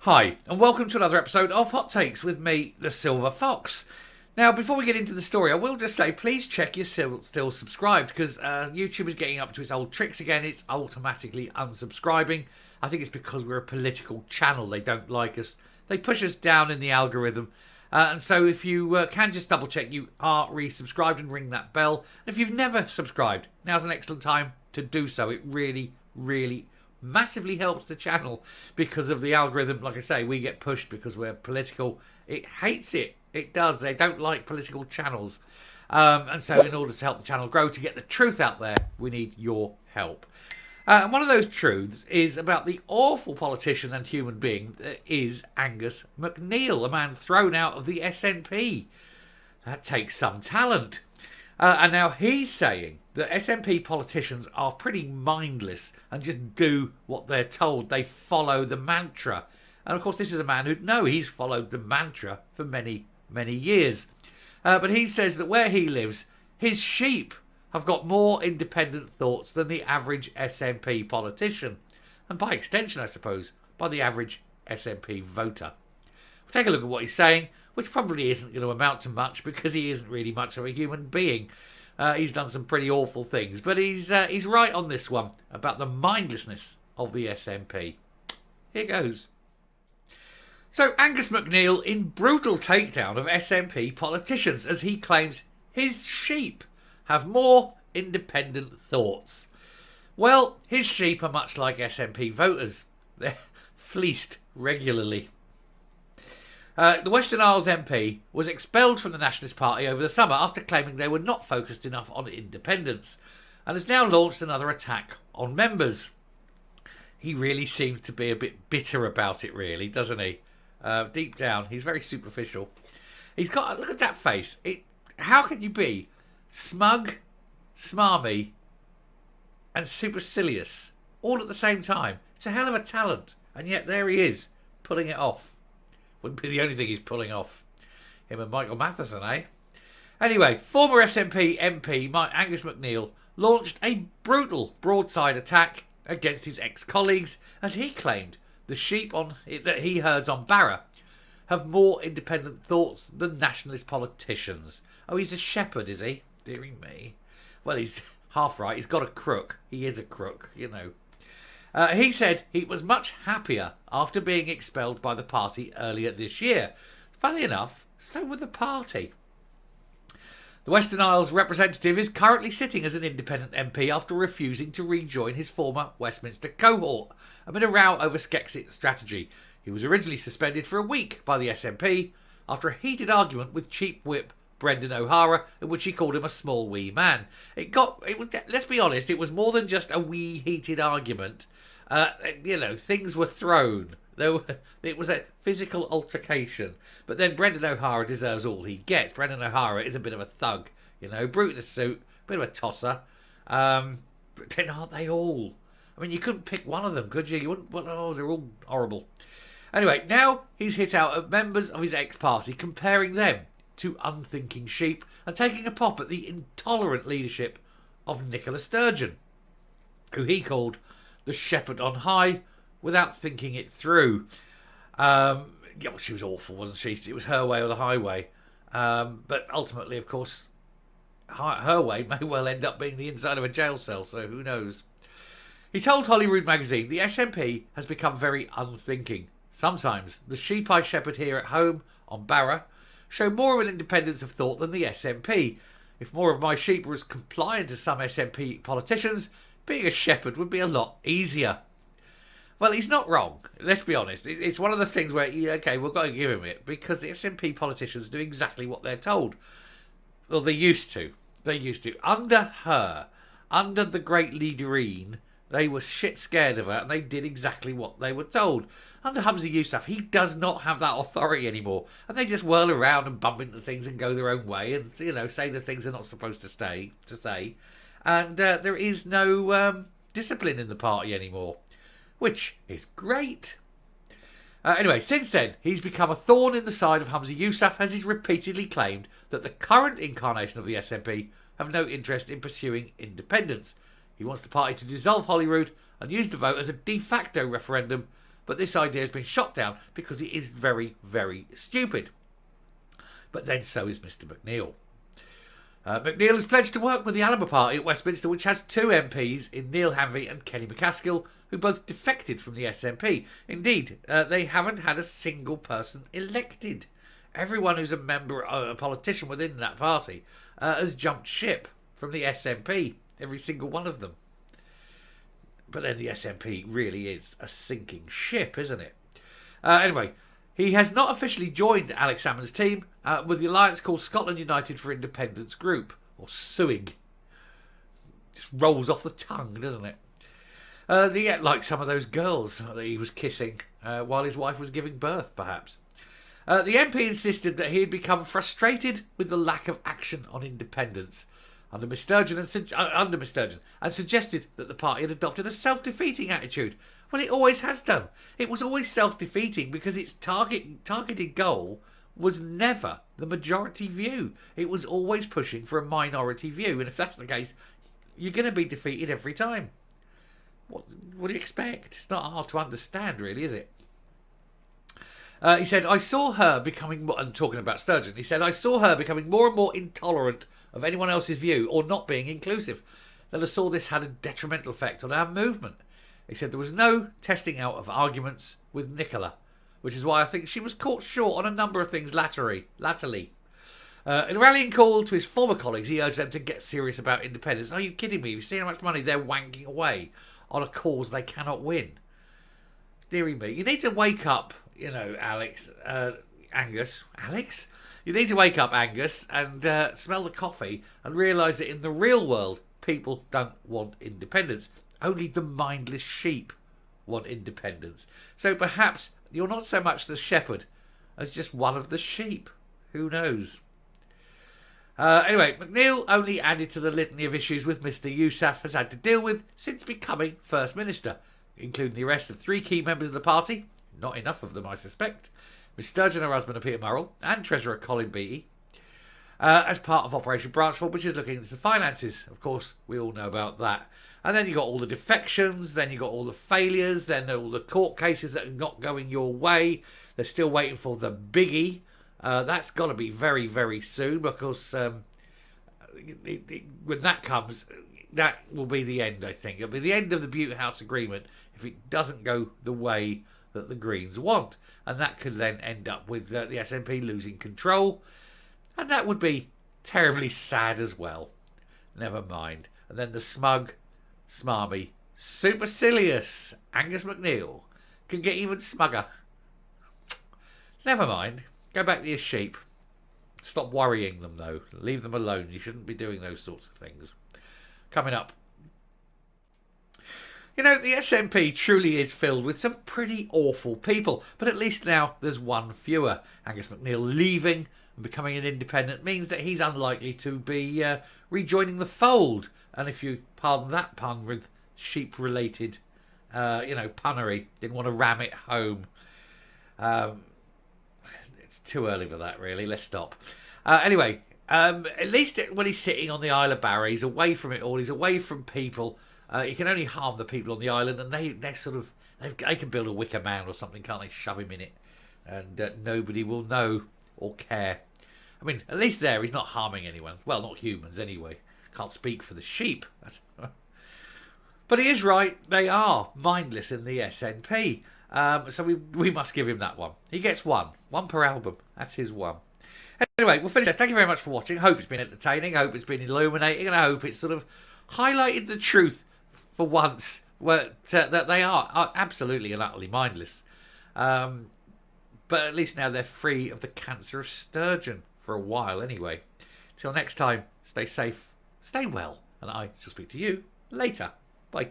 Hi, and welcome to another episode of Hot Takes with me, the Silver Fox. Now, before we get into the story, I will just say, please check you're still subscribed, because YouTube is getting up to its old tricks again. It's automatically unsubscribing. I think it's because we're a political channel. They don't like us. They push us down in the algorithm. And so if you can just double check you are resubscribed and ring that bell. And if you've never subscribed, now's an excellent time to do so. It really, really massively helps the channel because of the algorithm. Like I say, we get pushed because we're political. It hates it. It does. They don't like political channels. And so in order to help the channel grow, to get the truth out there, we need your help. And one of those truths is about the awful politician and human being that is Angus Macneil, a man thrown out of the SNP. That takes some talent. And now he's saying that SNP politicians are pretty mindless and just do what they're told. They follow the mantra. And of course, this is a man he's followed the mantra for many, many years. But he says that where he lives, his sheep have got more independent thoughts than the average SNP politician. And by extension, I suppose, by the average SNP voter. We'll take a look at what he's saying, which probably isn't going to amount to much because he isn't really much of a human being. He's done some pretty awful things, but he's right on this one about the mindlessness of the SNP. Here goes. So Angus Macneil in brutal takedown of SNP politicians as he claims his sheep have more independent thoughts. Well, his sheep are much like SNP voters. They're fleeced regularly. The Western Isles MP was expelled from the Nationalist Party over the summer after claiming they were not focused enough on independence, and has now launched another attack on members. He really seems to be a bit bitter about it, really, doesn't he? Deep down, he's very superficial. He's got, look at that face. How can you be smug, smarmy, and supercilious all at the same time? It's a hell of a talent, and yet there he is, pulling it off. Wouldn't be the only thing he's pulling off. Him and Michael Matheson, eh? Anyway, former SNP MP Angus Macneil launched a brutal broadside attack against his ex-colleagues as he claimed the sheep that he herds on Barra have more independent thoughts than nationalist politicians. Oh, he's a shepherd, is he? Dearie me. Well, he's half right. He's got a crook. He is a crook, you know. He said he was much happier after being expelled by the party earlier this year. Funnily enough, so were the party. The Western Isles representative is currently sitting as an independent MP after refusing to rejoin his former Westminster cohort amid a row over Skexit strategy. He was originally suspended for a week by the SNP after a heated argument with Chief Whip Brendan O'Hara, in which he called him a small wee man. Let's be honest, it was more than just a wee heated argument. Things were thrown. It was a physical altercation. But then Brendan O'Hara deserves all he gets. Brendan O'Hara is a bit of a thug, brute in a suit, bit of a tosser. But then aren't they all? I mean, you couldn't pick one of them, could you? You wouldn't. Oh, they're all horrible. Anyway, now he's hit out at members of his ex-party, comparing them to unthinking sheep and taking a pop at the intolerant leadership of Nicola Sturgeon, who he called the shepherd on high without thinking it through. She was awful, wasn't she? It was her way or the highway. But ultimately, of course, her way may well end up being the inside of a jail cell, so who knows? He told Holyrood magazine, the SNP has become very unthinking. Sometimes the sheep I shepherd here at home on Barra show more of an independence of thought than the SNP. If more of my sheep were as compliant as some SNP politicians, being a shepherd would be a lot easier. Well, he's not wrong. Let's be honest. It's one of the things where, we've got to give him it, because the SNP politicians do exactly what they're told. Well, they used to. Under the great leaderine, they were shit scared of her, and they did exactly what they were told. Under Humza Yousaf, he does not have that authority anymore, and they just whirl around and bump into things and go their own way, and say the things they're not supposed to say. And there is no discipline in the party anymore, which is great. Anyway, since then, he's become a thorn in the side of Humza Yousaf as he's repeatedly claimed that the current incarnation of the SNP have no interest in pursuing independence. He wants the party to dissolve Holyrood and use the vote as a de facto referendum but this idea has been shot down because it is very, very stupid. But then so is Mr Macneil. Macneil has pledged to work with the Labour Party at Westminster, which has 2 MPs in Neil Hanvey and Kenny McCaskill, who both defected from the SNP. Indeed, they haven't had a single person elected. Everyone who's a member, a politician within that party, has jumped ship from the SNP. Every single one of them. But then the SNP really is a sinking ship, isn't it? Anyway, he has not officially joined Alex Salmond's team with the alliance called Scotland United for Independence Group, or SUIG. Just rolls off the tongue, doesn't it? Like some of those girls that he was kissing while his wife was giving birth, perhaps. The MP insisted that he had become frustrated with the lack of action on independence under Miss Sturgeon and suggested that the party had adopted a self-defeating attitude. Well, it always has done. It was always self-defeating because its targeted goal was never the majority view. It was always pushing for a minority view, and if that's the case, you're going to be defeated every time. What do you expect? It's not hard to understand, really, is it? He said, I saw her becoming, and talking about Sturgeon, he said, I saw her becoming more and more intolerant of anyone else's view or not being inclusive. Then I saw this had a detrimental effect on our movement. He said there was no testing out of arguments with Nicola, which is why I think she was caught short on a number of things latterly. In a rallying call to his former colleagues, he urged them to get serious about independence. Are you kidding me? You see how much money they're wanking away on a cause they cannot win? Deary me. You need to wake up, Angus. Alex? You need to wake up, Angus, and smell the coffee and realise that in the real world, people don't want independence. Only the mindless sheep want independence. So perhaps you're not so much the shepherd as just one of the sheep. Who knows? Anyway, Macneil only added to the litany of issues with Mr Yousaf has had to deal with since becoming First Minister, including the arrest of 3 key members of the party, not enough of them I suspect, Miss Sturgeon, her husband Peter Murrell, and Treasurer Colin Beattie, as part of Operation Branchford, which is looking into the finances. Of course, we all know about that. And then you got all the defections, then you got all the failures, then all the court cases that are not going your way. They're still waiting for the biggie. That's got to be very, very soon, because when that comes, that will be the end, I think. It'll be the end of the Butte House Agreement if it doesn't go the way that the Greens want. And that could then end up with the SNP losing control. And that would be terribly sad as well. Never mind. And then the smug, smarmy, supercilious Angus Macneil can get even smugger. Never mind. Go back to your sheep. Stop worrying them, though. Leave them alone. You shouldn't be doing those sorts of things. Coming up. You know, the SNP truly is filled with some pretty awful people, but at least now there's one fewer. Angus Macneil leaving and becoming an independent means that he's unlikely to be rejoining the fold. And if you pardon that pun with sheep-related, punnery, didn't want to ram it home. It's too early for that, really. Let's stop. Anyway, at least when he's sitting on the Isle of Barra, he's away from it all. He's away from people. He can only harm the people on the island, and they can build a wicker man or something, can't they? Shove him in it, and nobody will know or care. I mean, at least there he's not harming anyone. Well, not humans anyway. Can't speak for the sheep. But he is right. They are mindless in the SNP. So we must give him that one. He gets one per album. That's his one. Anyway, we'll finish there. Thank you very much for watching. I hope it's been entertaining. I hope it's been illuminating, and I hope it's sort of highlighted the truth for once, that they are absolutely and utterly mindless. But at least now they're free of the cancer of sturgeon for a while anyway. Till next time, stay safe, stay well, and I shall speak to you later. Bye.